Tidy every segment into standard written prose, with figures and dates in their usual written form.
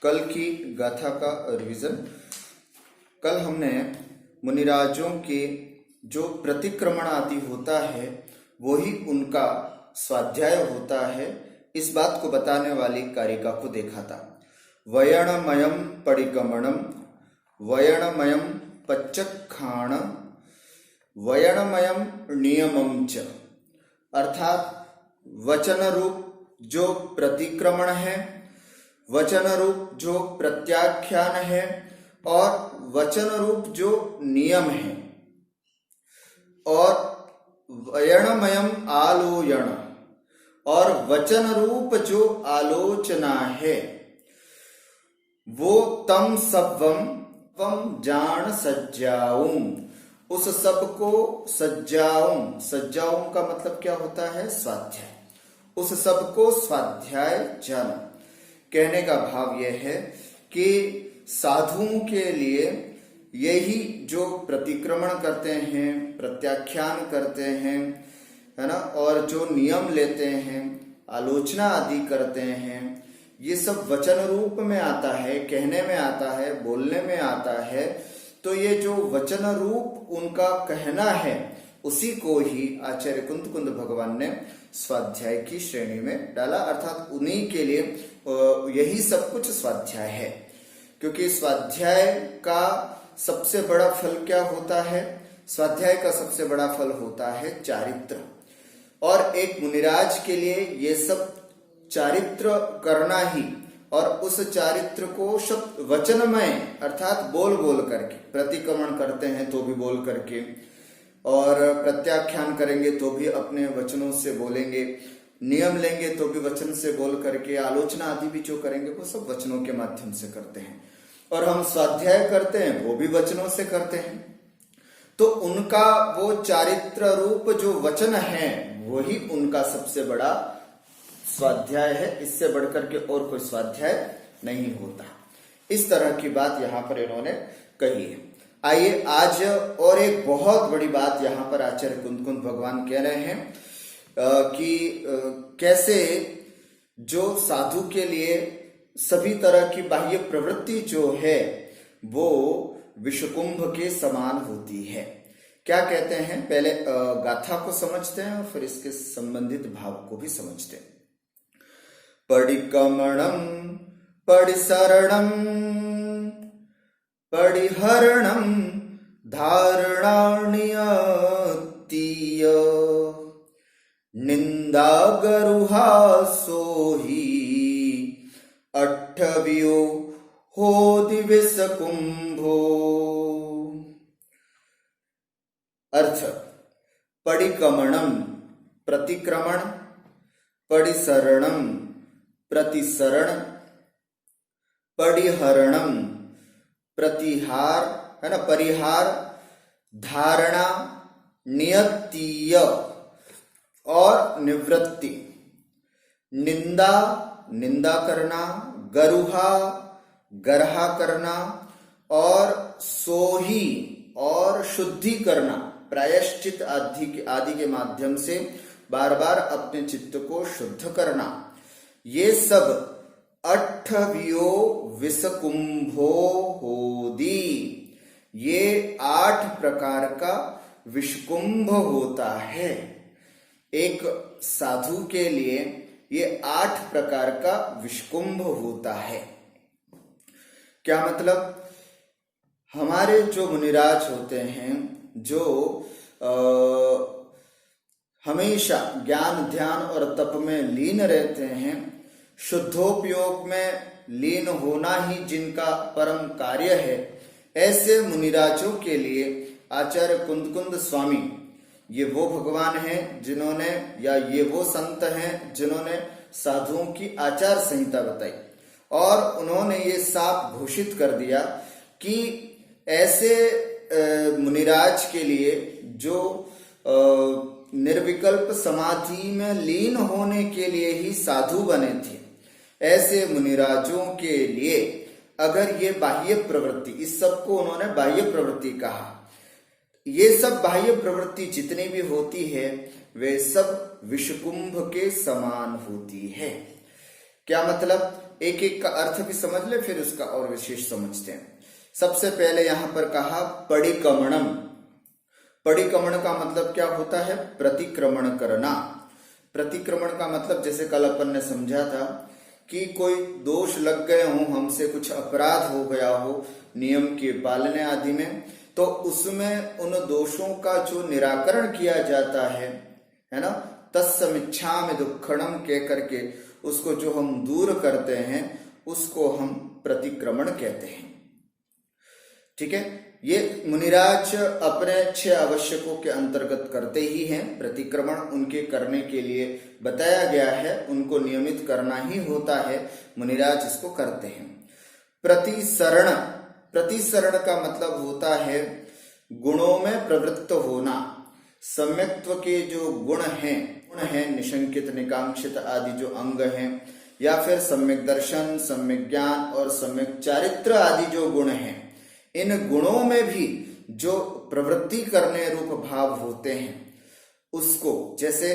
कल की गाथा का रिवीजन। कल हमने मुनिराजों के जो प्रतिक्रमण आदि होता है वही उनका स्वाध्याय होता है, इस बात को बताने वाली कारिका को देखा था। वयणमयम परिक्रमणम वयणमयम पच्चखाण वयणमयम नियमम च, अर्थात वचन रूप जो प्रतिक्रमण है, वचन रूप जो प्रत्याख्यान है और वचन रूप जो नियम है, और वयणमयम आलोयण और वचन रूप जो आलोचना है, वो तम सब्वम तम जान सज्जाऊं, उस सब को सज्जाऊं, सज्जाऊं का मतलब क्या होता है? स्वाध्याय। उस सब को स्वाध्याय जान। कहने का भाव यह है कि साधुओं के लिए यही जो प्रतिक्रमण करते हैं, प्रत्याख्यान करते हैं, है ना, और जो नियम लेते हैं, आलोचना आदि करते हैं, ये सब वचन रूप में आता है, कहने में आता है, बोलने में आता है। तो ये जो वचन रूप उनका कहना है, उसी को ही आचार्य कुंद भगवान ने स्वाध्याय की श्रेणी में डाला, अर्थात उन्हीं के लिए यही सब कुछ स्वाध्याय है। क्योंकि स्वाध्याय का सबसे बड़ा फल क्या होता है? स्वाध्याय का सबसे बड़ा फल होता है चारित्र, और एक मुनिराज के लिए ये सब चारित्र करना ही, और उस चारित्र को शब्द वचनमय अर्थात बोल बोल करके, प्रतिक्रमण करते हैं तो भी बोल करके, और प्रत्याख्यान करेंगे तो भी अपने वचनों से बोलेंगे, नियम लेंगे तो भी वचन से बोल करके, आलोचना आदि भी जो करेंगे वो सब वचनों के माध्यम से करते हैं, और हम स्वाध्याय करते हैं वो भी वचनों से करते हैं। तो उनका वो चारित्र रूप जो वचन है वही उनका सबसे बड़ा स्वाध्याय है, इससे बढ़कर के और कोई स्वाध्याय नहीं होता। इस तरह की बात यहाँ पर इन्होंने कही है। आइए आज और एक बहुत बड़ी बात यहाँ पर आचार्य कुंद भगवान कह रहे हैं कि कैसे जो साधु के लिए सभी तरह की बाह्य प्रवृत्ति जो है वो विषकुंभ के समान होती है। क्या कहते हैं? पहले गाथा को समझते हैं और फिर इसके संबंधित भाव को भी समझते हैं। परिक्रमणम परिसरणम परिहरणम धारणाण्यतीय निंदा गरुहा सोही अट्ठवियो हो दिविस कुंभो। अर्थ: परिक्रमणम प्रतिक्रमण, परिसरणम प्रतिसरण, परिहरणम प्रतिहार, है ना, परिहार, धारणा, नियतीय और निवृत्ति, निंदा निंदा करना, गरुहा गरहा करना, और सोही और शुद्धि करना, प्रायश्चित आदि के माध्यम से बार बार अपने चित्त को शुद्ध करना। ये सब अट्ठवियो विषकुंभो होदी, ये 8 प्रकार का विषकुंभ होता है। एक साधु के लिए ये 8 प्रकार का विषकुंभ होता है। क्या मतलब? हमारे जो मुनिराज होते हैं, जो हमेशा ज्ञान ध्यान और तप में लीन रहते हैं, शुद्धोपयोग में लीन होना ही जिनका परम कार्य है, ऐसे मुनिराजों के लिए आचार्य कुंद स्वामी ये वो भगवान हैं जिन्होंने, या ये वो संत हैं जिन्होंने साधुओं की आचार संहिता बताई, और उन्होंने ये साफ घोषित कर दिया कि ऐसे मुनिराज के लिए जो निर्विकल्प समाधि में लीन होने के लिए ही साधु बने थे, ऐसे मुनिराजों के लिए अगर ये बाह्य प्रवृत्ति, इस सब को उन्होंने बाह्य प्रवृत्ति कहा, ये सब बाह्य प्रवृत्ति जितनी भी होती है वे सब विषकुंभ के समान होती है। क्या मतलब? एक एक का अर्थ भी समझ ले, फिर उसका और विशेष समझते हैं। सबसे पहले यहां पर कहा परिक्रमणम। परिक्रमण का मतलब क्या होता है? प्रतिक्रमण करना। प्रतिक्रमण का मतलब जैसे कल अपन ने समझा था कि कोई दोष लग गए हो, हमसे कुछ अपराध हो गया हो नियम के पालने आदि में, तो उसमें उन दोषों का जो निराकरण किया जाता है ना, तत्समिच्छामि दुक्खड़म कह करके उसको जो हम दूर करते हैं उसको हम प्रतिक्रमण कहते हैं। ठीक है, ये मुनिराज अपने 6 आवश्यकों के अंतर्गत करते ही हैं। प्रतिक्रमण उनके करने के लिए बताया गया है, उनको नियमित करना ही होता है, मुनिराज इसको करते हैं। प्रतिसरण, प्रतिसरण का मतलब होता है गुणों में प्रवृत्त होना। सम्यक्त्व के जो गुण हैं निशंकित, निकांक्षित आदि जो अंग हैं, या फिर सम्यक दर्शन, सम्यक ज्ञान और सम्यक चारित्र आदि जो गुण हैं, इन गुणों में भी जो प्रवृत्ति करने रूप भाव होते हैं उसको, जैसे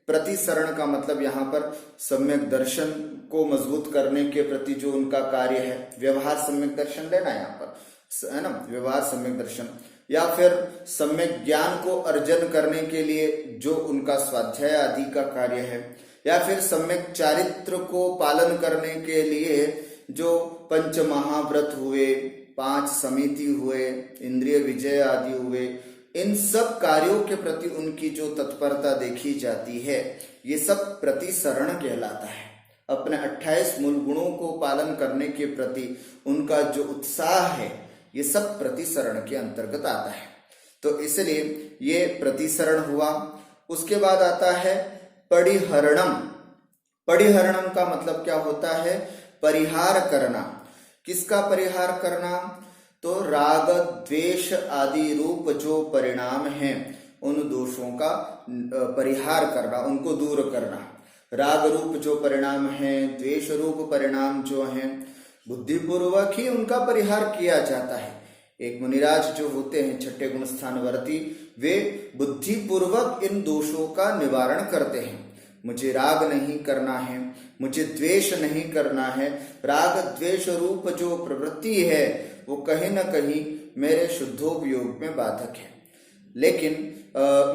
प्रतिसरण का मतलब यहाँ पर सम्यक दर्शन को मजबूत करने के प्रति जो उनका कार्य है, व्यवहार सम्यक दर्शन लेना यहाँ पर, है ना, व्यवहार सम्यक दर्शन, या फिर सम्यक ज्ञान को अर्जन करने के लिए जो उनका स्वाध्याय आदि का कार्य है, या फिर सम्यक चारित्र को पालन करने के लिए जो पंच महाव्रत हुए, 5 समिति हुए, इंद्रिय विजय आदि हुए, इन सब कार्यों के प्रति उनकी जो तत्परता देखी जाती है, ये सब प्रतिसरण कहलाता है। अपने 28 मूल गुणों को पालन करने के प्रति उनका जो उत्साह है, ये सब प्रतिसरण के अंतर्गत आता है। तो इसलिए ये प्रतिसरण हुआ। उसके बाद आता है परिहरणम। परिहरणम का मतलब क्या होता है? परिहार करना। किसका परिहार करना? तो राग द्वेष आदि रूप जो परिणाम हैं उन दोषों का परिहार करना, उनको दूर करना। राग रूप जो परिणाम हैं, द्वेष रूप परिणाम जो हैं, बुद्धिपूर्वक ही उनका परिहार किया जाता है। एक मुनिराज जो होते हैं 6ठे गुण स्थानवर्ती, वे बुद्धिपूर्वक इन दोषों का निवारण करते हैं। मुझे राग नहीं करना है, मुझे द्वेष नहीं करना है। राग द्वेष रूप जो प्रवृत्ति है वो कहीं ना कहीं मेरे शुद्धोपयोग में बाधक है, लेकिन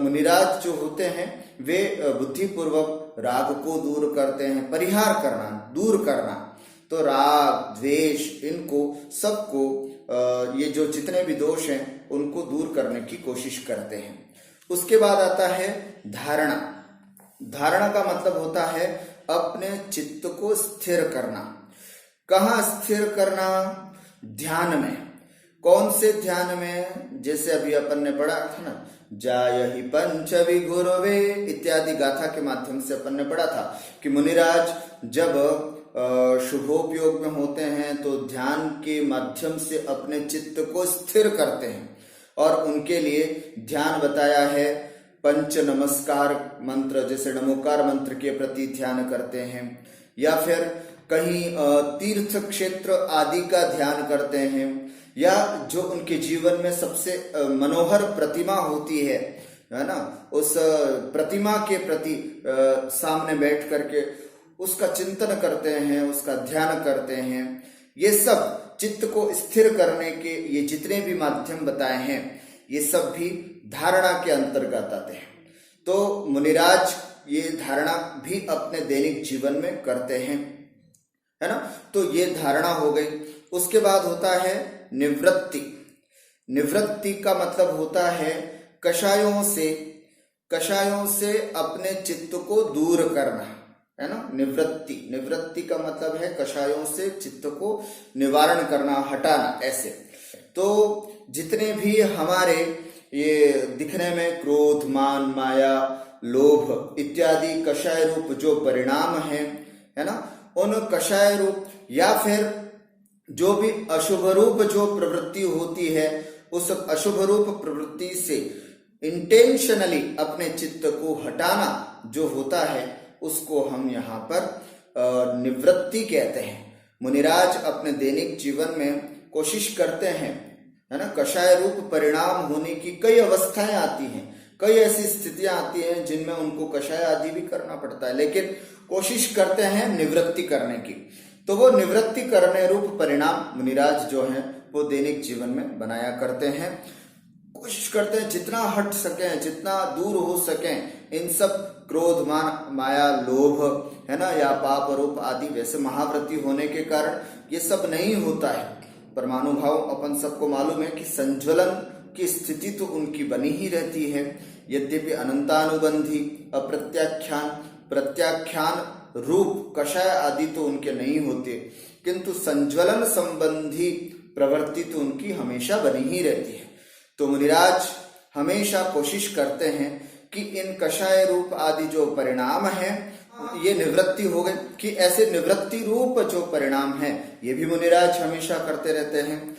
मुनिराज जो होते हैं वे बुद्धिपूर्वक राग को दूर करते हैं। परिहार करना, दूर करना, तो राग द्वेष इनको सबको ये जो जितने भी दोष हैं उनको दूर करने की कोशिश करते हैं। उसके बाद आता है धारणा। धारणा का मतलब होता है अपने चित्त को स्थिर करना। कहाँ स्थिर करना? ध्यान में। कौन से ध्यान में? जैसे अभी अपन ने पढ़ा था ना, जायहि पंच विगुरवे इत्यादि गाथा के माध्यम से अपन ने पढ़ा था कि मुनिराज जब शुभोपयोग में होते हैं तो ध्यान के माध्यम से अपने चित्त को स्थिर करते हैं, और उनके लिए ध्यान बताया है पंच नमस्कार मंत्र, जैसे नमोकार मंत्र के प्रति ध्यान करते हैं, या फिर कहीं तीर्थ क्षेत्र आदि का ध्यान करते हैं, या जो उनके जीवन में सबसे मनोहर प्रतिमा होती है ना, उस प्रतिमा के प्रति सामने बैठ करके उसका चिंतन करते हैं, उसका ध्यान करते हैं। ये सब चित्त को स्थिर करने के ये जितने भी माध्यम बताए हैं, ये सब भी धारणा के अंतर्गत आते हैं। तो मुनिराज ये धारणा भी अपने दैनिक जीवन में करते हैं, है ना। तो ये धारणा हो गई। उसके बाद होता है निवृत्ति। निवृत्ति का मतलब होता है कषायों से अपने चित्त को दूर करना, है ना। निवृत्ति का मतलब है कषायों से चित्त को निवारण करना, हटाना, ऐसे। तो जितने भी हमारे ये दिखने में क्रोध, मान, माया, लोभ इत्यादि कषाय रूप जो परिणाम है ना, उन कषाय रूप या फिर जो भी अशुभ रूप जो प्रवृत्ति होती है, उस अशुभ रूप प्रवृत्ति से इंटेंशनली अपने चित्त को हटाना जो होता है, उसको हम यहाँ पर निवृत्ति कहते हैं। मुनिराज अपने दैनिक जीवन में कोशिश करते हैं, है ना। कषाय रूप परिणाम होने की कई अवस्थाएं आती हैं, कई ऐसी स्थितियां आती हैं जिनमें उनको कषाय आदि भी करना पड़ता है, लेकिन कोशिश करते हैं निवृत्ति करने की। तो वो निवृत्ति करने रूप परिणाम मुनिराज जो है वो दैनिक जीवन में बनाया करते हैं। कोशिश करते हैं जितना हट सके, जितना दूर हो सके इन सब क्रोध, मान, माया, लोभ, है ना, या पाप, रूप आदि। वैसे महाव्रती होने के कारण ये सब नहीं होता है। परमाणुभाव अपन सबको मालूम है कि संज्वलन की स्थिति तो उनकी बनी ही रहती है। यद्यपि अनंतानुबंधी, अप्रत्याख्यान, प्रत्याख्यान रूप कषाय आदि तो उनके नहीं होते, किंतु संज्वलन संबंधी प्रवृत्ति तो उनकी हमेशा बनी ही रहती है। तो मुनिराज हमेशा कोशिश करते हैं कि इन कषाय रूप आदि जो परिणाम है ये निवृत्ति हो गए, कि ऐसे निवृत्ति रूप जो परिणाम है ये भी मुनिराज हमेशा करते रहते हैं।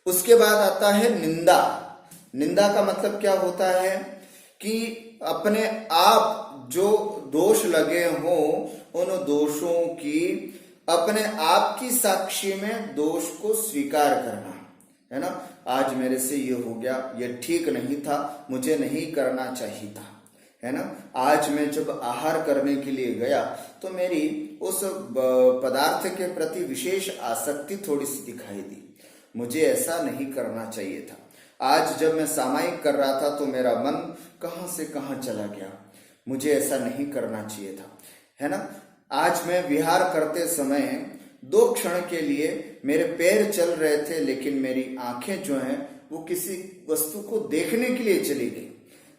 उसके बाद आता है निंदा। निंदा का मतलब क्या होता है कि अपने आप जो दोष लगे हो उन दोषों की अपने आप की साक्षी में दोष को स्वीकार करना, है ना। आज मेरे से ये हो गया, ये ठीक नहीं था, मुझे नहीं करना चाहिए था, है ना। आज मैं जब आहार करने के लिए गया तो मेरी उस पदार्थ के प्रति विशेष आसक्ति थोड़ी सी दिखाई दी, मुझे ऐसा नहीं करना चाहिए था। आज जब मैं सामायिक कर रहा था तो मेरा मन कहां से कहां चला गया, मुझे ऐसा नहीं करना चाहिए था, है ना। आज मैं विहार करते समय 2 क्षण के लिए मेरे पैर चल रहे थे, लेकिन मेरी आंखें जो हैं वो किसी वस्तु को देखने के लिए चली गई,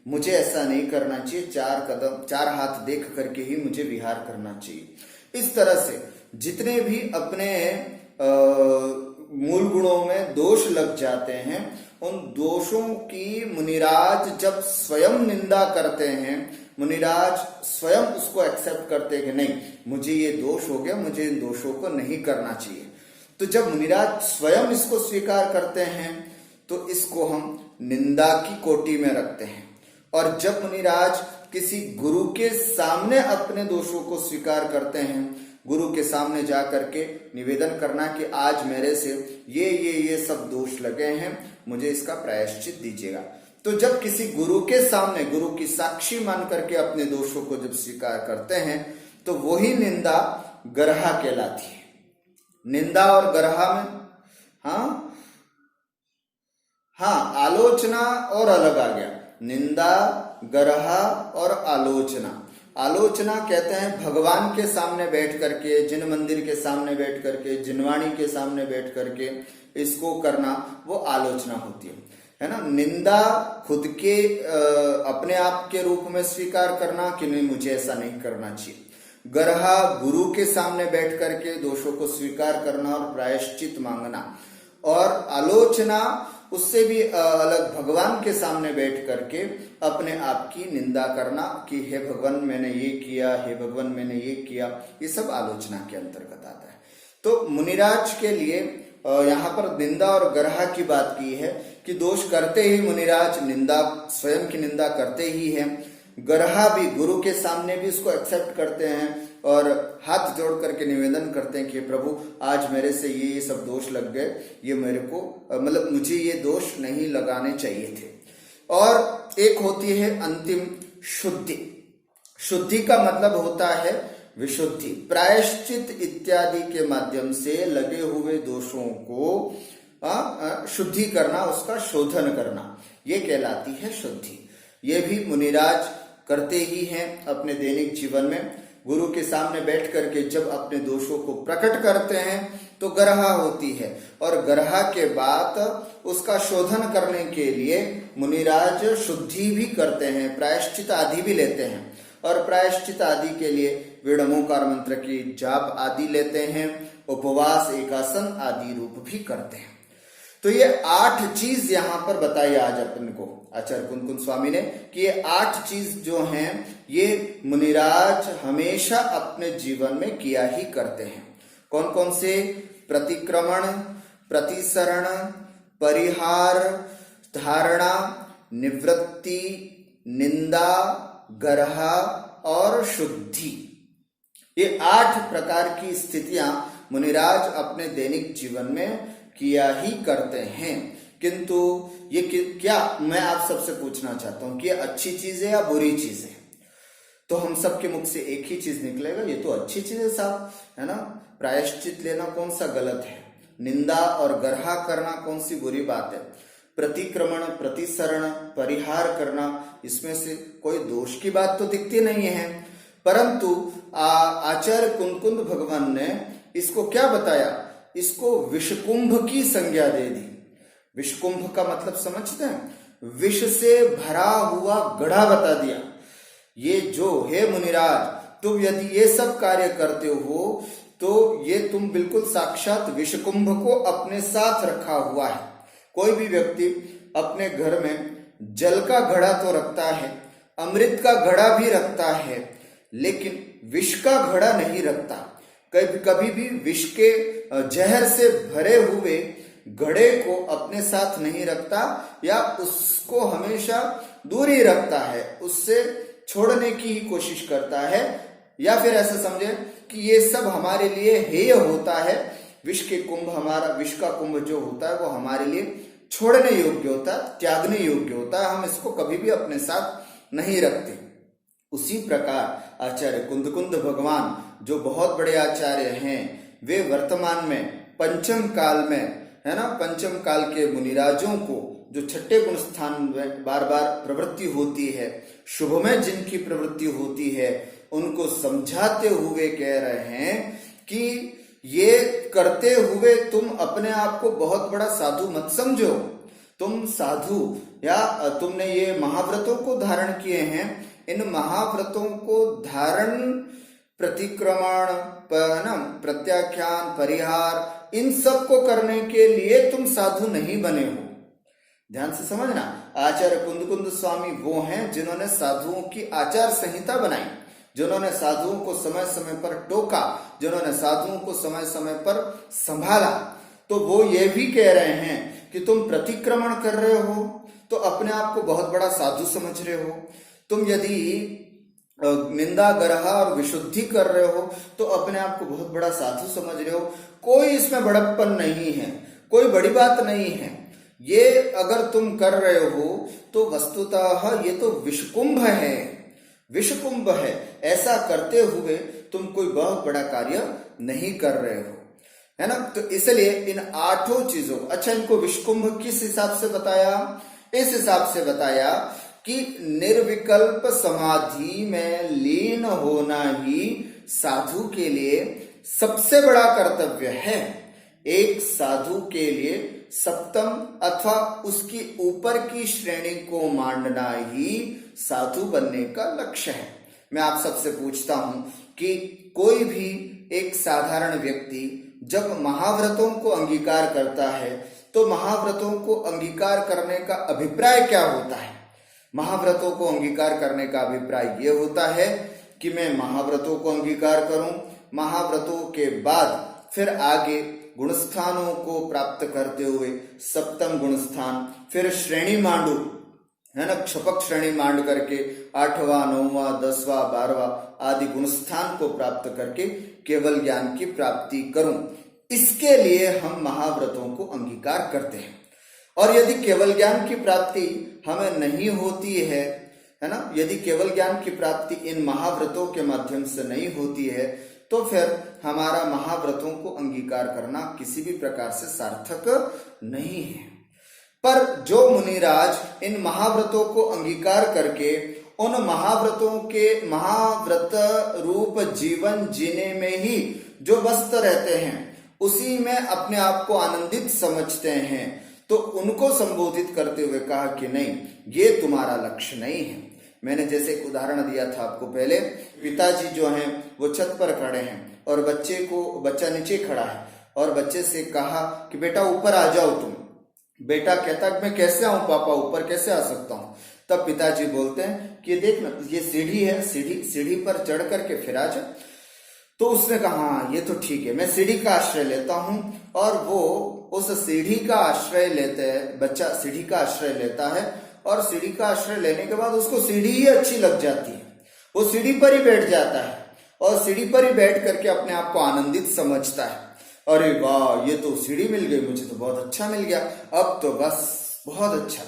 मुझे ऐसा नहीं करना चाहिए। 4 हाथ देख करके ही मुझे विहार करना चाहिए। इस तरह से जितने भी अपने मूल गुणों में दोष लग जाते हैं, उन दोषों की मुनिराज जब स्वयं निंदा करते हैं, मुनिराज स्वयं उसको एक्सेप्ट करते हैं कि नहीं, मुझे ये दोष हो गया, मुझे इन दोषों को नहीं करना चाहिए। तो जब मुनिराज स्वयं इसको स्वीकार करते हैं तो इसको हम निंदा की कोटि में रखते हैं। और जब मुनिराज किसी गुरु के सामने अपने दोषों को स्वीकार करते हैं, गुरु के सामने जा करके निवेदन करना कि आज मेरे से ये सब दोष लगे हैं, मुझे इसका प्रायश्चित दीजिएगा। तो जब किसी गुरु के सामने गुरु की साक्षी मान करके अपने दोषों को जब स्वीकार करते हैं तो वही निंदा गर्हा कहलाती है। निंदा और गर्हा में हाँ आलोचना और अलग आ गया। निंदा, गर्हा और आलोचना। आलोचना कहते हैं भगवान के सामने बैठ करके, जिन मंदिर के सामने बैठ करके, जिनवाणी के सामने बैठ करके इसको करना, वो आलोचना होती है ना। निंदा खुद के अपने आप के रूप में स्वीकार करना कि नहीं, मुझे ऐसा नहीं करना चाहिए। गर्हा गुरु के सामने बैठ करके दोषों को स्वीकार करना और प्रायश्चित मांगना। और आलोचना उससे भी अलग, भगवान के सामने बैठ करके अपने आप की निंदा करना कि हे भगवान मैंने ये किया, हे भगवान मैंने ये किया, ये सब आलोचना के अंतर्गत आता है। तो मुनिराज के लिए यहाँ पर निंदा और गर्हा की बात की है कि दोष करते ही मुनिराज निंदा, स्वयं की निंदा करते ही है। गर्हा भी गुरु के सामने भी इसको एक्सेप्ट करते हैं और हाथ जोड़ करके निवेदन करते हैं कि प्रभु आज मेरे से ये सब दोष लग गए, ये मेरे को मतलब मुझे ये दोष नहीं लगाने चाहिए थे। और एक होती है अंतिम शुद्धि। शुद्धि का मतलब होता है विशुद्धि। प्रायश्चित इत्यादि के माध्यम से लगे हुए दोषों को शुद्धि करना, उसका शोधन करना, ये कहलाती है शुद्धि। ये भी मुनिराज करते ही हैं अपने दैनिक जीवन में। गुरु के सामने बैठ करके जब अपने दोषों को प्रकट करते हैं तो गर्हा होती है, और गर्हा के बाद उसका शोधन करने के लिए मुनिराज शुद्धि भी करते हैं, प्रायश्चित आदि भी लेते हैं। और प्रायश्चित आदि के लिए वेणमोकार मंत्र की जाप आदि लेते हैं, उपवास, एकासन आदि रूप भी करते हैं। तो ये 8 चीज यहाँ पर बताई आज अपन को आचार्य कुंकुन स्वामी ने कि ये 8 चीज जो हैं ये मुनिराज हमेशा अपने जीवन में किया ही करते हैं। कौन कौन से? प्रतिक्रमण, प्रतिसरण, परिहार, धारणा, निवृत्ति, निंदा, गर्हा और शुद्धि। ये 8 प्रकार की स्थितियां मुनिराज अपने दैनिक जीवन में किया ही करते हैं। किंतु ये क्या, मैं आप सबसे पूछना चाहता हूं कि ये अच्छी चीज है या बुरी चीज है? तो हम सबके मुख से एक ही चीज निकलेगा, ये तो अच्छी चीज है साहब, है ना। प्रायश्चित लेना कौन सा गलत है, निंदा और गर्हा करना कौन सी बुरी बात है, प्रतिक्रमण, प्रतिसरण, परिहार करना, इसमें से कोई दोष की बात तो दिखती नहीं है। परंतु आचार्य कुंदकुंद भगवान ने इसको क्या बताया, इसको विषकुंभ की संज्ञा दे दी। विषकुंभ का मतलब समझते हैं, विष से भरा हुआ गढ़ा बता दिया। ये जो हे मुनिराज, तुम यदि ये सब कार्य करते हो तो ये तुम बिल्कुल साक्षात विषकुंभ को अपने साथ रखा हुआ है। कोई भी व्यक्ति अपने घर में जल का घड़ा तो रखता है, अमृत का घड़ा भी रखता है, लेकिन विष का घड़ा नहीं रखता। कभी भी विष के जहर से भरे हुए घड़े को अपने साथ नहीं रखता, या उसको हमेशा दूर ही रखता है, उससे छोड़ने की ही कोशिश करता है, या फिर ऐसा समझे कि ये सब हमारे लिए हेय होता है। विष के कुंभ, हमारा विष का कुंभ जो होता है वो हमारे लिए छोड़ने योग्य होता है, त्यागने योग्य होता है, हम इसको कभी भी अपने साथ नहीं रखते। उसी प्रकार आचार्य कुंदकुंद भगवान जो बहुत बड़े आचार्य हैं, वे वर्तमान में पंचम काल में, है ना, पंचम काल के मुनिराजों को जो छठे गुण स्थान में बार बार प्रवृत्ति होती है, शुभ में जिनकी प्रवृत्ति होती है, उनको समझाते हुए कह रहे हैं कि ये करते हुए तुम अपने आप को बहुत बड़ा साधु मत समझो। तुम साधु, या तुमने ये महाव्रतों को धारण किए हैं, इन महाव्रतों को धारण, प्रतिक्रमण, प्रत्याख्यान, परिहार, इन सब को करने के लिए तुम साधु नहीं बने हो। ध्यान से समझना, आचार्य कुंदकुंद स्वामी वो हैं जिन्होंने साधुओं की आचार संहिता बनाई, जिन्होंने साधुओं को समय समय पर टोका, जिन्होंने साधुओं को समय समय पर संभाला। तो वो ये भी कह रहे हैं कि तुम प्रतिक्रमण कर रहे हो तो अपने आप को बहुत बड़ा साधु समझ रहे हो, तुम यदि निंदा, गर्हा और विशुद्धि कर रहे हो तो अपने आप को बहुत बड़ा साधु समझ रहे हो। कोई इसमें बड़प्पन नहीं है, कोई बड़ी बात नहीं है। ये अगर तुम कर रहे हो तो वस्तुतः ये तो विषकुंभ है, विषकुंभ है। ऐसा करते हुए तुम कोई बहुत बड़ा कार्य नहीं कर रहे हो, है ना। तो इसलिए इन 8 चीजों, अच्छा, इनको विषकुंभ किस हिसाब से बताया, इस हिसाब से बताया कि निर्विकल्प समाधि में लीन होना ही साधु के लिए सबसे बड़ा कर्तव्य है। एक साधु के लिए सप्तम अथवा उसकी ऊपर की श्रेणी को मानना ही साधु बनने का लक्ष्य है। मैं आप सबसे पूछता हूं कि कोई भी एक साधारण व्यक्ति जब महाव्रतों को अंगीकार करता है तो महाव्रतों को अंगीकार करने का अभिप्राय क्या होता है। महाव्रतों को अंगीकार करने का अभिप्राय ये होता है कि मैं महाव्रतों को अंगीकार करूं, महाव्रतों के बाद फिर आगे गुणस्थानों को प्राप्त करते हुए सप्तम गुणस्थान, फिर श्रेणी मांडू, है ना, क्षपक श्रेणी मांड करके 8वां, 9वां, 10वां, 12वां आदि गुणस्थान को प्राप्त करके केवल ज्ञान की प्राप्ति करूं। इसके लिए हम महाव्रतों को अंगीकार करते हैं। और यदि केवल ज्ञान की प्राप्ति हमें नहीं होती है ना, यदि केवल ज्ञान की प्राप्ति इन महाव्रतों के माध्यम से नहीं होती है तो फिर हमारा महाव्रतों को अंगीकार करना किसी भी प्रकार से सार्थक नहीं है। पर जो मुनिराज इन महाव्रतों को अंगीकार करके उन महाव्रतों के महाव्रत रूप जीवन जीने में ही जो व्यस्त रहते हैं, उसी में अपने आप को आनंदित समझते हैं, तो उनको संबोधित करते हुए कहा कि नहीं, ये तुम्हारा लक्ष्य नहीं है। मैंने जैसे एक उदाहरण दिया था आपको पहले, पिताजी जो हैं वो छत पर खड़े हैं और बच्चा नीचे खड़ा है और बच्चे से कहा कि बेटा ऊपर आ जाओ तुम। बेटा कहता मैं कैसे आऊं पापा, ऊपर कैसे आ सकता हूं। तब पिताजी बोलते हैं कि देख ना, ये सीढ़ी है, सीढ़ी पर चढ़ करके फिर आ जा। तो उसने कहा हाँ ये तो ठीक है, मैं सीढ़ी का आश्रय लेता हूं। और वो उस सीढ़ी का आश्रय लेते हैं, बच्चा सीढ़ी का आश्रय लेता है और सीढ़ी का आश्रय लेने के बाद उसको सीढ़ी ही अच्छी लग जाती है, वो सीढ़ी पर ही बैठ जाता है और सीढ़ी पर ही बैठ करके अपने आप को आनंदित समझता है। अरे वाह, ये तो सीढ़ी मिल गई, मुझे तो बहुत अच्छा मिल गया, अब तो बस बहुत अच्छा।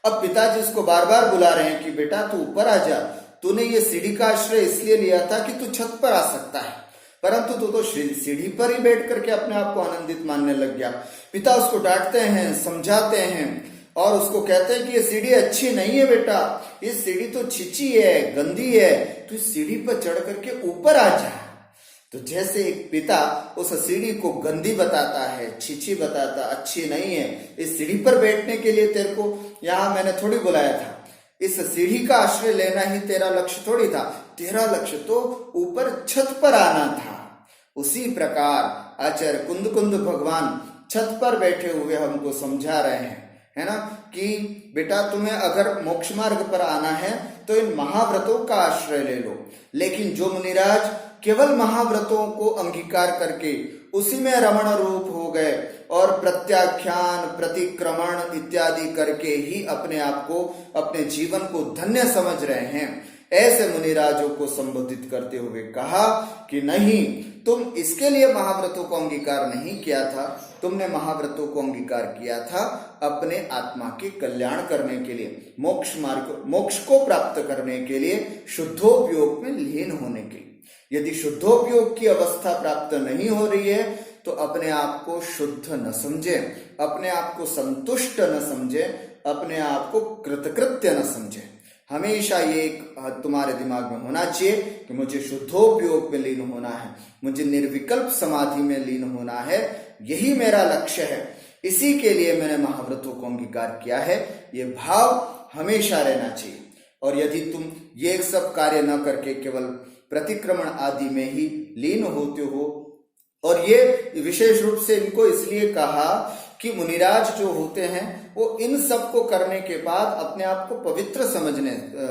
अब पिताजी उसको बार बार बुला रहे हैं कि बेटा तू ऊपर आ जा, तूने ये सीढ़ी का आश्रय इसलिए लिया था कि तू छत पर आ सकता है, परंतु तू तो सीढ़ी पर ही बैठ करके अपने आप को आनंदित मानने लग गया। पिता उसको डांटते हैं, समझाते हैं और उसको कहते हैं कि ये सीढ़ी अच्छी नहीं है बेटा, ये सीढ़ी तो छिची है, गंदी है, तू इस सीढ़ी पर चढ़ करके ऊपर आ जा। तो जैसे एक पिता उस सीढ़ी को गंदी बताता है, छिची बताता, अच्छी नहीं है, इस सीढ़ी पर बैठने के लिए तेरे को यहाँ मैंने थोड़ी बुलाया था, इस सीढ़ी का आश्रय लेना ही तेरा लक्ष्य थोड़ी था, तेरा लक्ष्य तो ऊपर छत पर आना था। उसी प्रकार आचार्य कुंद कुंद भगवान छत पर बैठे हुए हमको समझा रहे हैं, है ना, कि बेटा तुम्हें अगर मोक्ष मार्ग पर आना है तो इन महाव्रतों का आश्रय ले लो। लेकिन जो मुनिराज केवल महाव्रतों को अंगीकार करके उसी में रमण रूप हो गए और प्रत्याख्यान, प्रतिक्रमण इत्यादि करके ही अपने आप को, अपने जीवन को धन्य समझ रहे हैं, ऐसे मुनिराजों को संबोधित करते हुए कहा कि नहीं, तुम इसके लिए महाव्रतों को अंगीकार नहीं किया था, तुमने महाव्रतों को अंगीकार किया था अपने आत्मा के कल्याण करने के लिए, मोक्ष मार्ग, मोक्ष को प्राप्त करने के लिए, शुद्धोपयोग में लीन होने के लिए। यदि शुद्धोपयोग की अवस्था प्राप्त नहीं हो रही है तो अपने आप को शुद्ध न समझे, अपने आप को संतुष्ट न समझे, अपने आप को कृतकृत्य न समझे। हमेशा ये तुम्हारे दिमाग में होना चाहिए कि मुझे शुद्धोपयोग में लीन होना है, मुझे निर्विकल्प समाधि में लीन होना है, यही मेरा लक्ष्य है, इसी के लिए मैंने महाव्रतों को अंगीकार किया है, ये भाव हमेशा रहना चाहिए। और यदि तुम ये सब कार्य न करके केवल प्रतिक्रमण आदि में ही लीन होते हो, और ये विशेष रूप से इनको इसलिए कहा कि मुनिराज जो होते हैं वो इन सब को करने के बाद अपने आप को पवित्र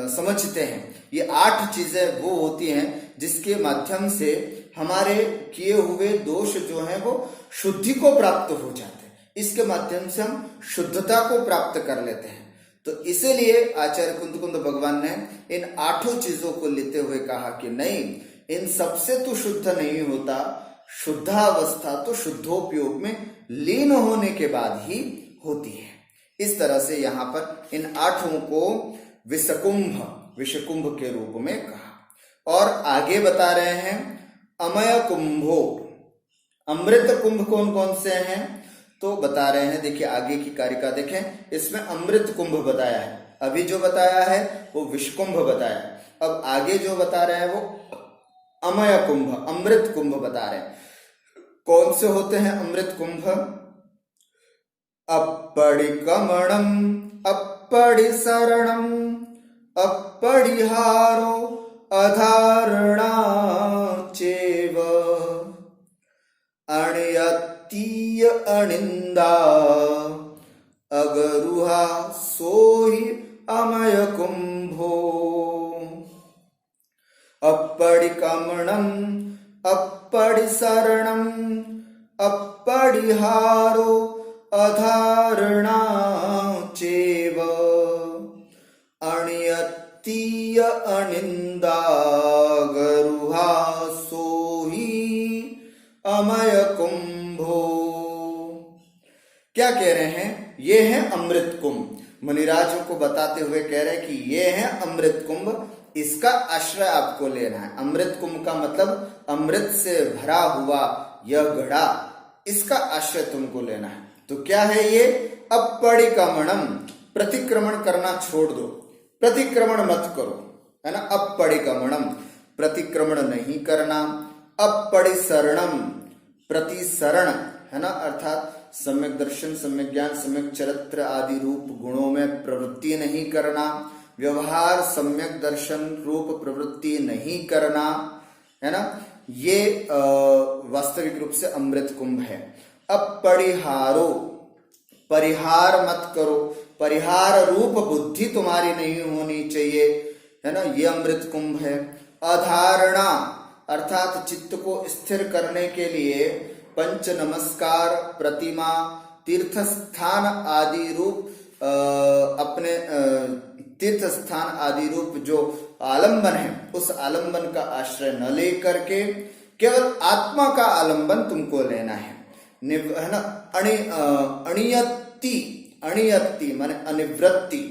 समझते हैं। ये 8 चीजें वो होती हैं जिसके माध्यम से हमारे किए हुए दोष जो हैं वो शुद्धि को प्राप्त हो जाते हैं, इसके माध्यम से हम शुद्धता को प्राप्त कर लेते हैं। तो इसीलिए आचार्य कुंद कुंद भगवान ने इन 8 चीजों को लेते हुए कहा कि नहीं, इन सबसे तो शुद्ध नहीं होता, शुद्धावस्था तो शुद्धोपयोग में लीन होने के बाद ही होती है। इस तरह से यहाँ पर इन 8 को विषकुंभ के रूप में कहा। और आगे बता रहे हैं अमय कुंभो, अमृत कुंभ कौन कौन से हैं तो बता रहे हैं, देखिए आगे की कारिका देखें, इसमें अमृत कुंभ बताया है, अभी जो बताया है वो विषकुंभ बताया है, अब आगे जो बता रहे हैं वो अमय कुंभ, अमृत कुंभ बता रहे हैं। कौन से होते हैं अमृत कुंभ? अपरिकमणम अपरिसरणम अपरिहारो अधारणा चेव अण्यतीय अनिंदा अगरुहा सोहि अमय कुंभो। अपरिकमणम अपरिसरणम अपरिहारो अधारणा चेव अण्यतीय अनिंदा गरुहा सोहि अमय कुंभो। क्या कह रहे हैं? ये है अमृत कुंभ। मुनिराजों को बताते हुए कह रहे हैं कि ये है अमृत कुंभ, इसका आश्रय आपको लेना है। अमृत कुंभ का मतलब अमृत से भरा हुआ यह घड़ा, इसका आश्रय तुमको लेना है। तो क्या है ये? अपरिकमणम, प्रतिक्रमण करना छोड़ दो, प्रतिक्रमण मत करो, है ना। अपरिकमणम, प्रतिक्रमण नहीं करना। अपरिसरणम, प्रतिसरण, है ना, अर्थात सम्यक दर्शन, सम्यक ज्ञान, सम्यक चरित्र आदि रूप गुणों में प्रवृत्ति नहीं करना। व्यवहार सम्यक दर्शन रूप प्रवृत्ति नहीं करना, है ना। ये वास्तविक रूप से अमृत कुंभ है। अपरिहारो, परिहार मत करो, परिहार रूप बुद्धि तुम्हारी नहीं होनी चाहिए, है ना, ये अमृत कुंभ है। अधारणा अर्थात चित्त को स्थिर करने के लिए पंच नमस्कार, प्रतिमा, तीर्थ स्थान आदि रूप अपने तीर्थ स्थान आदि रूप जो आलंबन है उस आलंबन का आश्रय न लेकर के केवल आत्मा का आलंबन तुमको लेना है ना। अणियत्ति, अणियत्ति माने अनिवृत्ति,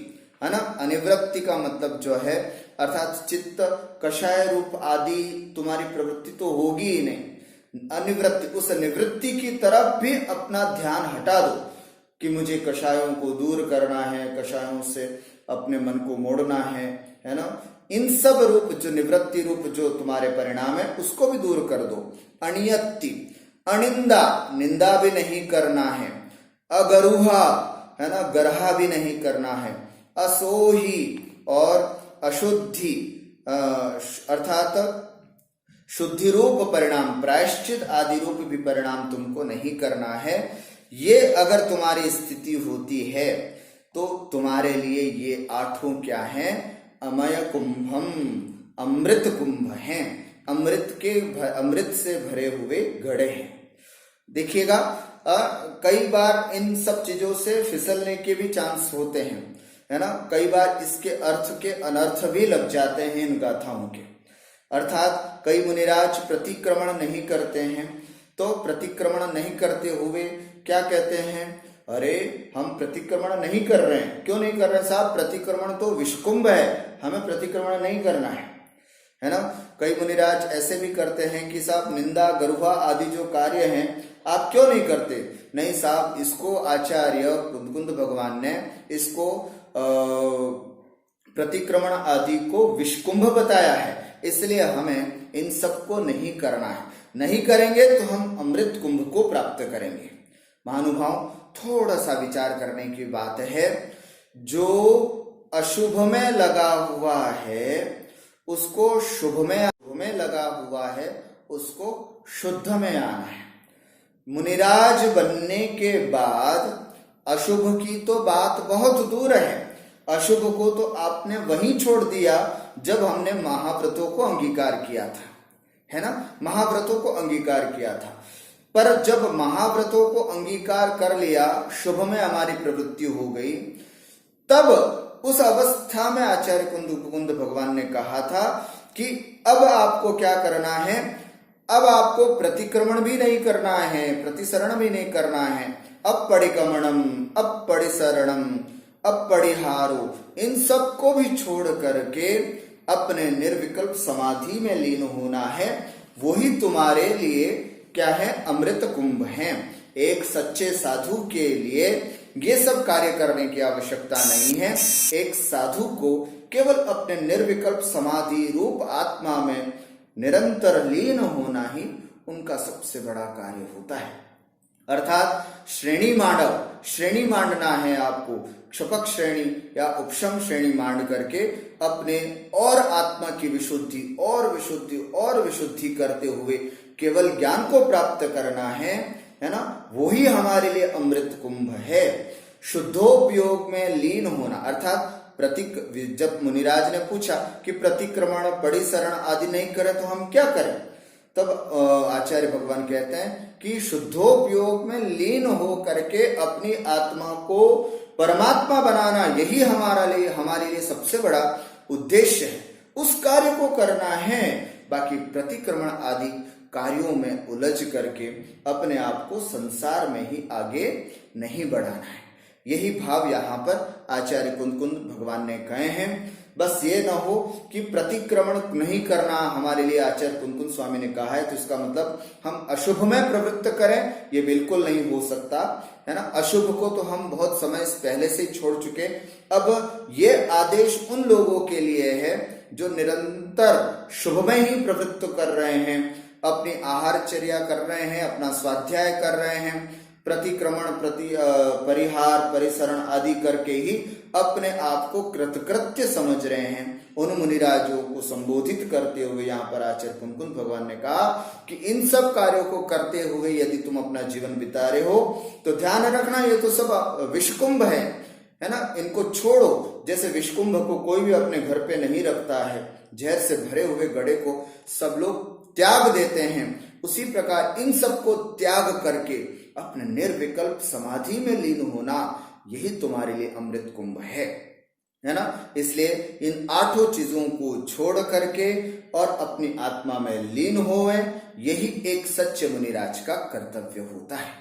है ना। अनिवृत्ति का मतलब जो है अर्थात चित्त कषाय रूप आदि तुम्हारी प्रवृत्ति तो होगी ही नहीं। अनिवृत्ति, उस निवृत्ति की तरफ भी अपना ध्यान हटा दो कि मुझे कषायों को दूर करना है, कषायों से अपने मन को मोड़ना है ना। इन सब रूप जो निवृत्ति रूप जो तुम्हारे परिणाम है उसको भी दूर कर दो। अनियत्ति, अनिंदा, निंदा भी नहीं करना है। अगरुहा है ना, गरहा भी नहीं करना है। असोही और अशुद्धि अर्थात शुद्धि रूप परिणाम, प्रायश्चित आदि रूप भी परिणाम तुमको नहीं करना है। ये अगर तुम्हारी स्थिति होती है तो तुम्हारे लिए ये आठों क्या है? अमय कुंभम, अमृत कुंभ हैं, अमृत से भरे हुए घड़े हैं। देखिएगा कई बार इन सब चीजों से फिसलने के भी चांस होते हैं, है ना। कई बार इसके अर्थ के अनर्थ भी लग जाते हैं इन गाथाओं के। अर्थात कई मुनिराज प्रतिक्रमण नहीं करते हैं, तो प्रतिक्रमण नहीं करते हुए क्या कहते हैं? अरे हम प्रतिक्रमण नहीं कर रहे हैं। क्यों नहीं कर रहे साहब? प्रतिक्रमण तो विषकुंभ है, हमें प्रतिक्रमण नहीं करना है ना। कई मुनिराज ऐसे भी करते हैं कि साहब निंदा गरुहा आदि जो कार्य हैं आप क्यों नहीं करते? नहीं साहब, इसको आचार्य कुंद भगवान ने इसको प्रतिक्रमण आदि को विषकुंभ बताया है, इसलिए हमें इन सबको नहीं करना है। नहीं करेंगे तो हम अमृत कुंभ को प्राप्त करेंगे। महानुभाव, थोड़ा सा विचार करने की बात है। जो अशुभ में लगा हुआ है उसको शुभ में लगा हुआ है उसको शुद्ध में आना है। मुनिराज बनने के बाद अशुभ की तो बात बहुत दूर है। अशुभ को तो आपने वहीं छोड़ दिया जब हमने महाव्रतों को अंगीकार किया था, है ना। महाव्रतों को अंगीकार किया था, पर जब महाव्रतों को अंगीकार कर लिया, शुभ में हमारी प्रवृत्ति हो गई, तब उस अवस्था में आचार्य कुंद भगवान ने कहा था कि अब आपको क्या करना है? अब आपको प्रतिक्रमण भी नहीं करना है, प्रतिसरण भी नहीं करना है। अपरिक्रमणम, अपरिसरणम, अपरिहारो, इन सब को भी छोड़ करके अपने निर्विकल्प समाधि में लीन होना है। वही तुम्हारे लिए क्या है? अमृत कुंभ है। एक सच्चे साधु के लिए ये सब कार्य करने की आवश्यकता नहीं है। एक साधु को केवल अपने निर्विकल्प समाधि रूप आत्मा में निरंतर लीन होना ही उनका सबसे बड़ा कार्य होता है। अर्थात श्रेणी मांडना है आपको, क्षपक श्रेणी या उपशम श्रेणी मांड करके अपने और आत्मा की विशुद्धि और विशुद्धि और विशुद्धि करते हुए केवल ज्ञान को प्राप्त करना है ना। वही हमारे लिए अमृत कुंभ है। शुद्धोपयोग में लीन होना अर्थात जब मुनिराज ने पूछा कि प्रतिक्रमण परिसरण आदि नहीं करे तो हम क्या करें, तब आचार्य भगवान कहते हैं कि शुद्धोपयोग में लीन हो करके अपनी आत्मा को परमात्मा बनाना, यही हमारे लिए सबसे बड़ा उद्देश्य है। उस कार्य को करना है। बाकी प्रतिक्रमण आदि कार्यों में उलझ करके अपने आप को संसार में ही आगे नहीं बढ़ाना है। यही भाव यहाँ पर आचार्य कुंद भगवान ने कहे हैं। बस ये न हो कि प्रतिक्रमण नहीं करना हमारे लिए आचार्य कुंद स्वामी ने कहा है तो इसका मतलब हम अशुभ में प्रवृत्त करें, ये बिल्कुल नहीं हो सकता, है ना। अशुभ को तो हम बहुत समय पहले से ही छोड़ चुके। अब ये आदेश उन लोगों के लिए है जो निरंतर शुभ में ही प्रवृत्त कर रहे हैं, अपनी आहारचर्या कर रहे हैं, अपना स्वाध्याय कर रहे हैं, प्रतिक्रमण परिहार परिसरण आदि करके ही अपने आप को कृतकृत्य समझ रहे हैं। उन मुनिराजों को संबोधित करते हुए यहाँ पर आचार्य कुंद भगवान ने कहा कि इन सब कार्यों को करते हुए यदि तुम अपना जीवन बिता रहे हो तो ध्यान रखना ये तो सब विषकुंभ है ना। इनको छोड़ो। जैसे विषकुंभ को कोई भी अपने घर पे नहीं रखता है, जहर से भरे हुए घड़े को सब लोग त्याग देते हैं, उसी प्रकार इन सब को त्याग करके अपने निर्विकल्प समाधि में लीन होना, यही तुम्हारे लिए अमृत कुंभ है ना। इसलिए इन आठों चीजों को छोड़ करके और अपनी आत्मा में लीन होवे, यही एक सच्चे मुनिराज का कर्तव्य होता है।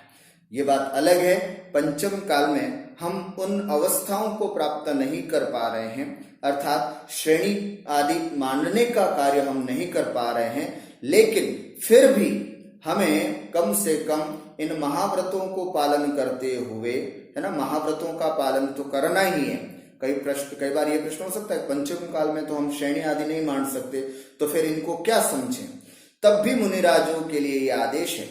ये बात अलग है, पंचम काल में हम उन अवस्थाओं को प्राप्त नहीं कर पा रहे हैं, अर्थात श्रेणी आदि मानने का कार्य हम नहीं कर पा रहे हैं, लेकिन फिर भी हमें कम से कम इन महाव्रतों को पालन करते हुए, है ना, महाव्रतों का पालन तो करना ही है। कई बार ये प्रश्न हो सकता है पंचम काल में तो हम श्रेणी आदि नहीं मान सकते, तो फिर इनको क्या समझें। तब भी मुनिराजों के लिए ये आदेश है।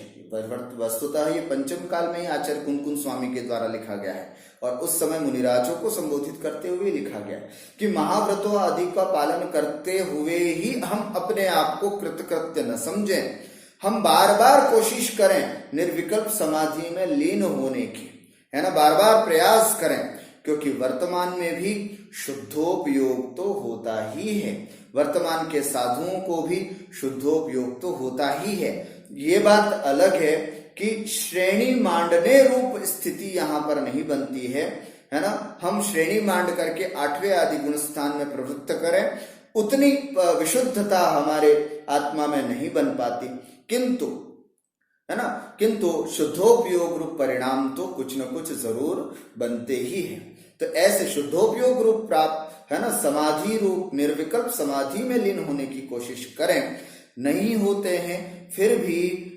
वस्तुतः ये पंचम काल में ही आचार्य कुंदकुंद स्वामी के द्वारा लिखा गया है और उस समय मुनिराजों को संबोधित करते हुए लिखा गया है कि महाव्रतों आदि का पालन करते हुए ही हम अपने आप को कृतकृत्य न समझें, हम बार बार कोशिश करें निर्विकल्प समाधि में लीन होने की, है ना, बार बार प्रयास करें, क्योंकि वर्तमान में भी शुद्धोपयोग तो होता ही है, वर्तमान के साधुओं को भी शुद्धोपयोग तो होता ही है। ये बात अलग है कि श्रेणी मांडने रूप स्थिति यहाँ पर नहीं बनती है ना। हम श्रेणी मांड करके 8वें आदि गुण स्थान में प्रवृत्त करें, उतनी विशुद्धता हमारे आत्मा में नहीं बन पाती, किंतु, है ना, किंतु शुद्धोपयोग रूप परिणाम तो कुछ न कुछ जरूर बनते ही हैं। तो ऐसे शुद्धोपयोग रूप प्राप्त, है ना, समाधि रूप निर्विकल्प समाधि में लीन होने की कोशिश करें, नहीं होते हैं, फिर भी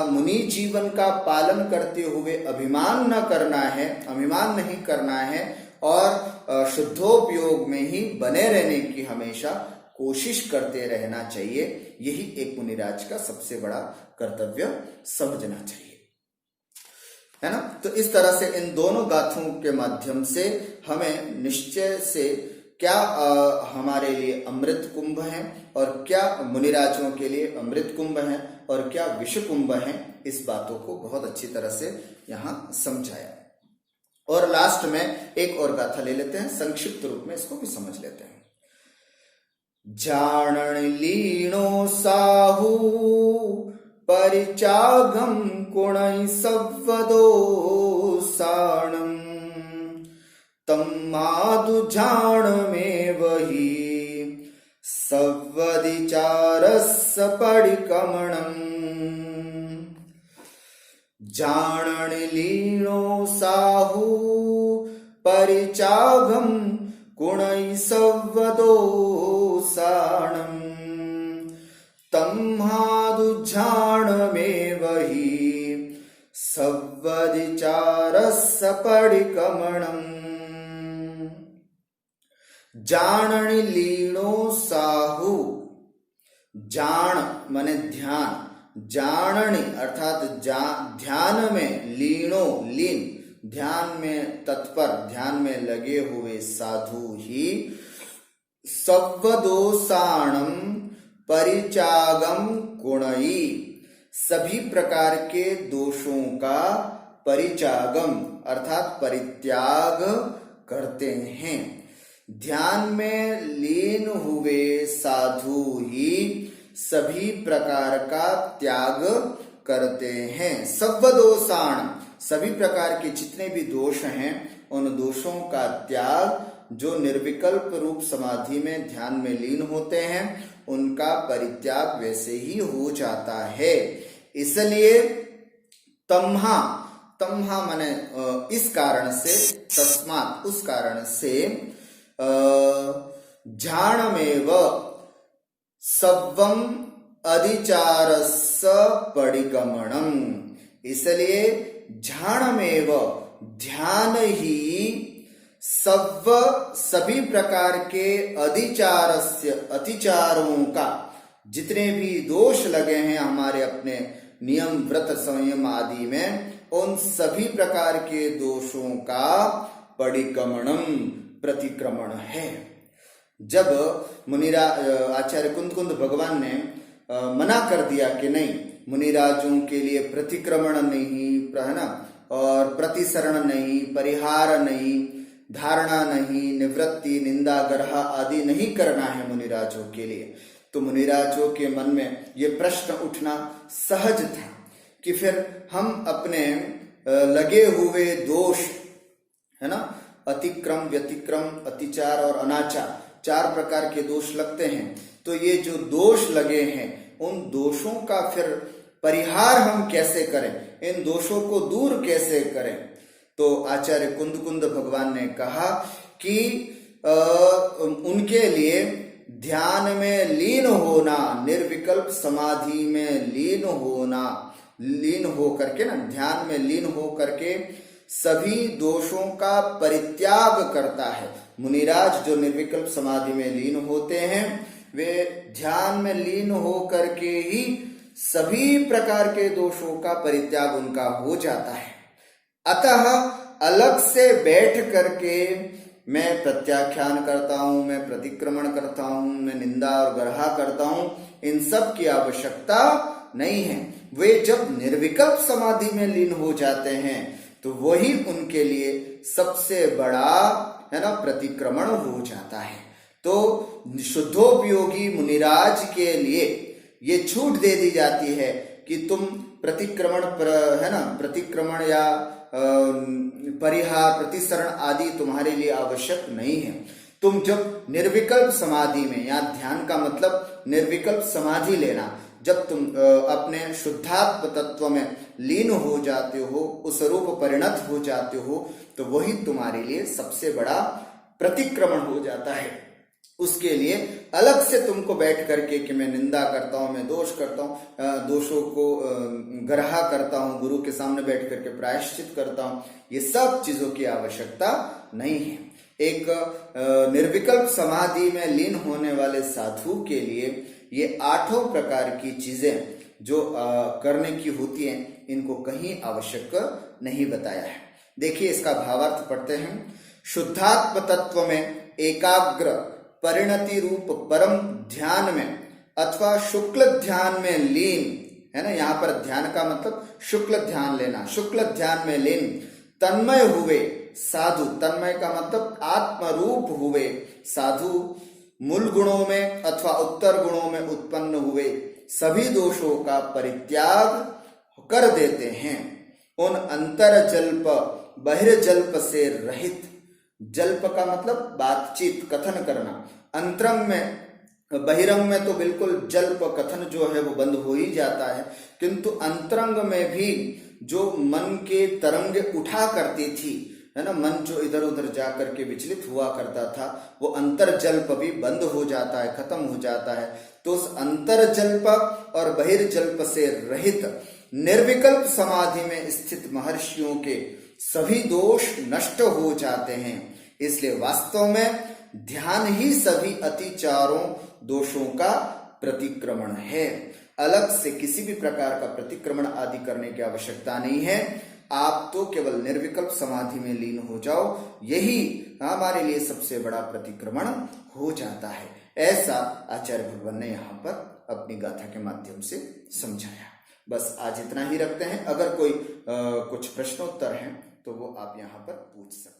मुनि जीवन का पालन करते हुए अभिमान न करना है, अभिमान नहीं करना है और शुद्धोपयोग में ही बने रहने की हमेशा कोशिश करते रहना चाहिए। यही एक मुनिराज का सबसे बड़ा कर्तव्य समझना चाहिए, है ना। तो इस तरह से इन दोनों गाथों के माध्यम से हमें निश्चय से क्या हमारे लिए अमृत कुंभ है और क्या मुनिराजों के लिए अमृत कुंभ है और क्या विष कुंभ है, इस बातों को बहुत अच्छी तरह से यहाँ समझाया। और लास्ट में एक और गाथा ले लेते हैं, संक्षिप्त रूप में इसको भी समझ लेते हैं। जानन लीनो साहू परिचागम कुणै सव्वदो साणम तम्मादु जान में वही सव्वदिचारस परिकमणम। जानन लीनो साहू परिचागम कुणै सव्वदो साणम तम्हादु जान में वही सव्वदिचारस परिकमणम। जानन लीनो साहू, जान माने ध्यान, जाननी अर्थात ध्यान में, लीनो लीन, ध्यान में तत्पर, ध्यान में लगे हुए साधु ही सव्वदोषाणम परिचागम कुणई, सभी प्रकार के दोषों का परिचागम अर्थात परित्याग करते हैं। ध्यान में लीन हुए साधु ही सभी प्रकार का त्याग करते हैं। सव्वदोषाण, सभी प्रकार के जितने भी दोष हैं उन दोषों का त्याग जो निर्विकल्प रूप समाधि में ध्यान में लीन होते हैं उनका परित्याग वैसे ही हो जाता है। इसलिए तम्हा, तम्हा माने इस कारण से, तस्मात् उस कारण से, ध्यानमेव सव्वम अधिचारस्य परिगमनम, इसलिए ध्यानमेव ध्यान ही सव्व सभी प्रकार के अधिचारस्य अतिचारों का, जितने भी दोष लगे हैं हमारे अपने नियम व्रत संयम आदि में, उन सभी प्रकार के दोषों का परिगमनम प्रतिक्रमण है। जब आचार्य कुंदकुंद भगवान ने मना कर दिया कि नहीं, मुनिराजों के लिए प्रतिक्रमण नहीं, है ना, और प्रतिसरण नहीं, परिहार नहीं, धारणा नहीं, निवृत्ति, निंदा, ग्रह आदि नहीं करना है मुनिराजों के लिए, तो मुनिराजों के मन में ये प्रश्न उठना सहज था कि फिर हम अपने लगे हुए दोष, है ना, अतिक्रम, व्यतिक्रम, अतिचार और अनाचार, 4 प्रकार के दोष लगते हैं। तो ये जो दोष लगे हैं उन दोषों का फिर परिहार हम कैसे करें, इन दोषों को दूर कैसे करें। तो आचार्य कुंदकुंद भगवान ने कहा कि उनके लिए ध्यान में लीन होना, निर्विकल्प समाधि में लीन हो करके ना, ध्यान में लीन हो करके सभी दोषों का परित्याग करता है। मुनिराज जो निर्विकल्प समाधि में लीन होते हैं वे ध्यान में लीन हो करके ही सभी प्रकार के दोषों का परित्याग उनका हो जाता है। अतः अलग से बैठ करके मैं प्रत्याख्यान करता हूं, मैं प्रतिक्रमण करता हूं, मैं निंदा और गर्हा करता हूं, इन सब की आवश्यकता नहीं है। वे जब निर्विकल्प समाधि में लीन हो जाते हैं तो वही उनके लिए सबसे बड़ा है ना प्रतिक्रमण हो जाता है। तो शुद्धोपयोगी मुनिराज के लिए ये छूट दे दी जाती है कि तुम प्रतिक्रमण है ना, प्रतिक्रमण या परिहार, प्रतिसरण आदि तुम्हारे लिए आवश्यक नहीं है। तुम जब निर्विकल्प समाधि में, या ध्यान का मतलब निर्विकल्प समाधि लेना, जब तुम अपने शुद्धात्म तत्व में लीन हो जाते हो, उस रूप परिणत हो जाते हो, तो वही तुम्हारे लिए सबसे बड़ा प्रतिक्रमण हो जाता है। उसके लिए अलग से तुमको बैठ करके कि मैं निंदा करता हूं, मैं दोष करता हूं, दोषों को गर्हा करता हूं, गुरु के सामने बैठ करके प्रायश्चित करता हूं, ये सब चीजों की आवश्यकता नहीं है। एक निर्विकल्प समाधि में लीन होने वाले साधु के लिए ये 8 प्रकार की चीजें जो करने की होती हैं, इनको कहीं आवश्यक नहीं बताया है। देखिए इसका भावार्थ पढ़ते हैं। शुद्धात्म तत्व में एकाग्र परिणति रूप परम ध्यान में अथवा शुक्ल ध्यान में लीन, है ना, यहाँ पर ध्यान का मतलब शुक्ल ध्यान लेना, शुक्ल ध्यान में लीन तन्मय हुए साधु, तन्मय का मतलब आत्मरूप हुए साधु, मूल गुणों में अथवा उत्तर गुणों में उत्पन्न हुए सभी दोषों का परित्याग कर देते हैं। उन अंतर जल्प बहिर्जल्प से रहित, जल्प का मतलब बातचीत, कथन करना, अंतरंग में, बहिरंग में तो बिल्कुल जल्प कथन जो है वो बंद हो ही जाता है, किंतु अंतरंग में भी जो मन के तरंग उठा करती थी, है ना, मन जो इधर उधर जा करके विचलित हुआ करता था, वो अंतरजल्प भी बंद हो जाता है, खत्म हो जाता है। तो उस अंतरजल्प और बहिर्जल्प से रहित निर्विकल्प समाधि में स्थित महर्षियों के सभी दोष नष्ट हो जाते हैं। इसलिए वास्तव में ध्यान ही सभी अतिचारों दोषों का प्रतिक्रमण है। अलग से किसी भी प्रकार का प्रतिक्रमण आदि करने की आवश्यकता नहीं है। आप तो केवल निर्विकल्प समाधि में लीन हो जाओ, यही हमारे लिए सबसे बड़ा प्रतिक्रमण हो जाता है। ऐसा आचार्य भगवान ने यहाँ पर अपनी गाथा के माध्यम से समझाया। बस आज इतना ही रखते हैं। अगर कोई कुछ प्रश्नोत्तर हैं तो वो आप यहाँ पर पूछ सकते हैं।